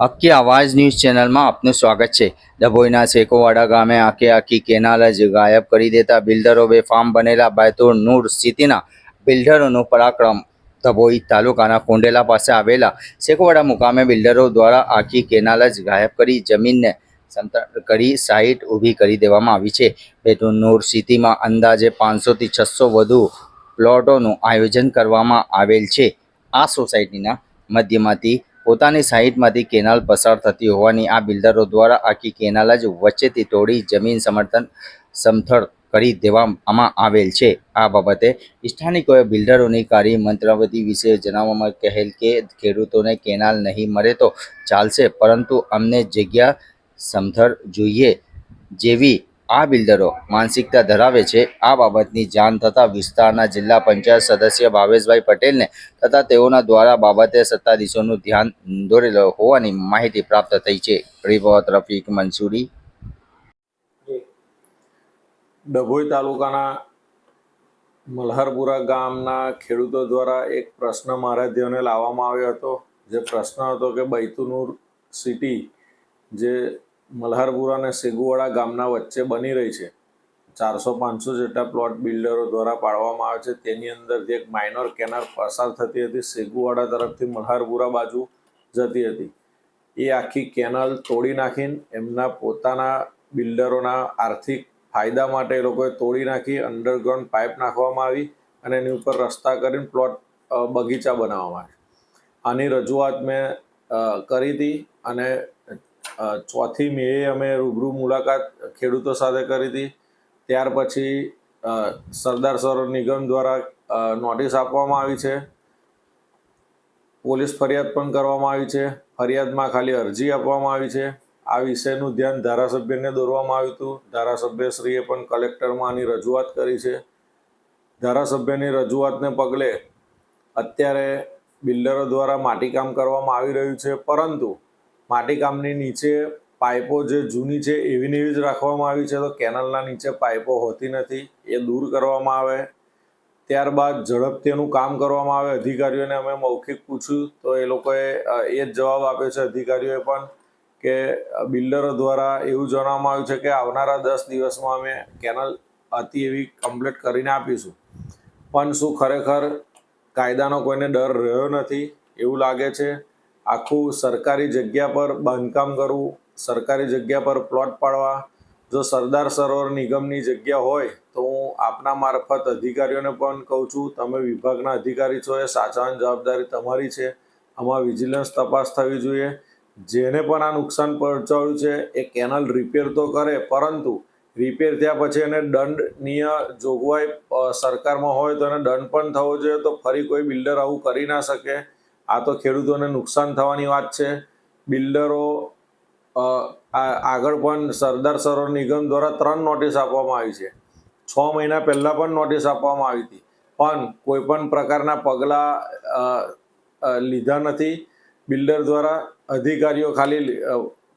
આખી આવાજ ન્યૂઝ ચેનલમાં આપનું સ્વાગત છે। ડભોઈના શેકોવાડા ગામે આખી કેનાલ જ ગાયબ કરી દેતા બિલ્ડરો બેફામ બનેલા। બૈતુલ નૂર સિટીના બિલ્ડરોનું પરાક્રમ। ડભોઈ તાલુકાના કોંડેલા પાસે આવેલા શેકોવાડા મુકામે બિલ્ડરો દ્વારા આખી કેનાલ જ ગાયબ કરી જમીનને સમતળ કરી સાઇટ ઊભી કરી દેવામાં આવી છે। બૈતુલ નૂર સિટીમાં અંદાજે 500 થી 600 વધુ પ્લોટોનું આયોજન કરવામાં આવેલ છે। આ સોસાયટીના મધ્યમાંથી પોતાની સાઇટમાંથી કેનાલ પસાર થતી હોવાની આ બિલ્ડરો દ્વારા આખી કેનાલ જ વચ્ચેથી તોડી જમીન સમથળ કરી દેવામાં આવેલ છે। આ બાબતે સ્થાનિકોએ બિલ્ડરોની કાર્ય મંત્રાવતી વિશે જણાવવામાં કહેલ કે ખેડૂતોને કેનાલ નહીં મળે તો ચાલશે, પરંતુ અમને જગ્યા સમથળ જોઈએ જેવી આ બિલ્ડરો માનસિકતા ધરાવે છે। આ બાબતની જાણ થતાં વિસ્તારના જિલ્લા પંચાયત સદસ્ય ભાવેશભાઈ પટેલને તથા તેઓના દ્વારા બાબતે સત્તાધીશોનું ધ્યાન દોરેલ હોવાની માહિતી પ્રાપ્ત થઈ છે। રિપોર્ટ રફીક મંસૂરી। ડભોઈ તાલુકાના મલ્હારપુરા ગામના ખેડૂતો દ્વારા એક પ્રશ્ન મારા ધ્યાને લાવવામાં આવ્યો હતો। જે પ્રશ્ન હતો કે બૈતુલ નૂર સિટી જે મલ્હારપુરા અને શેગુવાડા ગામના વચ્ચે બની રહી છે, 400-500 જેટલા પ્લોટ બિલ્ડરો દ્વારા પાડવામાં આવે છે। તેની અંદરથી એક માઇનર કેનાલ પસાર થતી હતી, શેગુવાડા તરફથી મલ્હારપુરા બાજુ જતી હતી। એ આખી કેનાલ તોડી નાખીને એમના પોતાના બિલ્ડરોના આર્થિક ફાયદા માટે એ લોકોએ તોડી નાખી, અંડરગ્રાઉન્ડ પાઇપ નાખવામાં આવી અને એની ઉપર રસ્તા કરીને પ્લોટ બગીચા બનાવવામાં આવ્યા। આની રજૂઆત મેં કરી હતી અને 4મી મેએ અમે રૂબરૂ મુલાકાત ખેડૂતો સાથે કરી હતી। ત્યાર પછી સરદાર સરોવર નિગમ દ્વારા નોટિસ આપવામાં આવી છે, પોલીસ ફરિયાદ પણ કરવામાં આવી છે। ફરિયાદમાં ખાલી અરજી આપવામાં આવી છે। આ વિષયનું ધ્યાન ધારાસભ્યને દોરવામાં આવ્યું હતું। ધારાસભ્યશ્રીએ પણ કલેક્ટરમાં આની રજૂઆત કરી છે। ધારાસભ્યની રજૂઆતને પગલે અત્યારે બિલ્ડરો દ્વારા માટીકામ કરવામાં આવી રહ્યું છે, પરંતુ માટીકામની નીચે પાઇપો જે જૂની છે એવી ને એવી જ રાખવામાં આવી છે, તો કેનાલના નીચે પાઇપો હોતી નથી, એ દૂર કરવામાં આવે। ત્યારબાદ ઝડપથી એનું કામ કરવામાં આવે। અધિકારીઓને અમે મૌખિક પૂછ્યું તો એ લોકોએ એ જ જવાબ આપ્યો છે અધિકારીઓએ પણ, કે બિલ્ડરો દ્વારા એવું જણાવવામાં આવ્યું છે કે આવનારા 10 દિવસમાં અમે કેનાલ હતી એવી કમ્પ્લીટ કરીને આપીશું। પણ શું ખરેખર કાયદાનો કોઈને ડર રહ્યો નથી એવું લાગે છે। આખું સરકારી જગ્યા પર બાંધકામ કરવું, સરકારી જગ્યા પર પ્લોટ પાડવા, જો સરદાર સરોવર નિગમની જગ્યા હોય તો હું આપના મારફત અધિકારીઓને પણ કહું છું, તમે વિભાગના અધિકારી છો, એ સાચવવાની જવાબદારી તમારી છે। આમાં વિજિલન્સ તપાસ થવી જોઈએ। જેને પણ આ નુકસાન પહોંચાડ્યું છે એ કેનાલ રિપેર તો કરે, પરંતુ રિપેર થયા પછી એને દંડનીય જોગવાઈ સરકારમાં હોય તો એને દંડ પણ થવો જોઈએ, તો ફરી કોઈ બિલ્ડર આવું કરી ના શકે। આ તો ખેડૂતોને નુકસાન થવાની વાત છે। બિલ્ડરો આગળ પણ સરદાર સરોવર નિગમ દ્વારા 3 નોટિસ આપવામાં આવી છે। 6 મહિના પહેલાં પણ નોટિસ આપવામાં આવી હતી, પણ કોઈ પણ પ્રકારના પગલાં લીધા નથી બિલ્ડર દ્વારા। અધિકારીઓ ખાલી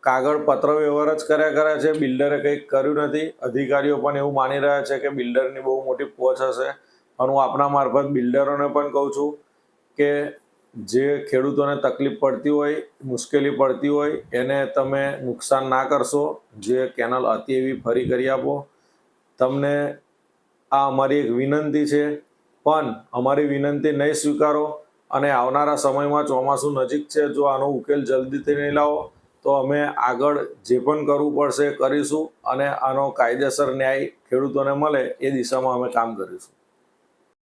કાગળ પત્ર વ્યવહાર જ કર્યા કરે છે, બિલ્ડરે કંઈક કર્યું નથી। અધિકારીઓ પણ એવું માની રહ્યા છે કે બિલ્ડરની બહુ મોટી પહોંચ હશે। અને હું આપણા મારફત બિલ્ડરોને પણ કહું છું કે જે ખેડૂતોને તકલીફ પડતી હોય, મુશ્કેલી પડતી હોય, એને તમે નુકસાન ના કરશો। જે કેનાલ હતી એવી ફરી કરી આપો। તમને આ અમારી એક વિનંતી છે, પણ અમારી વિનંતી નહીં સ્વીકારો અને આવનારા સમયમાં ચોમાસું નજીક છે, જો આનો ઉકેલ જલ્દીથી નહીં લાવો તો અમે આગળ જે પણ કરવું પડશે એ કરીશું અને આનો કાયદેસર ન્યાય ખેડૂતોને મળે એ દિશામાં અમે કામ કરીશું।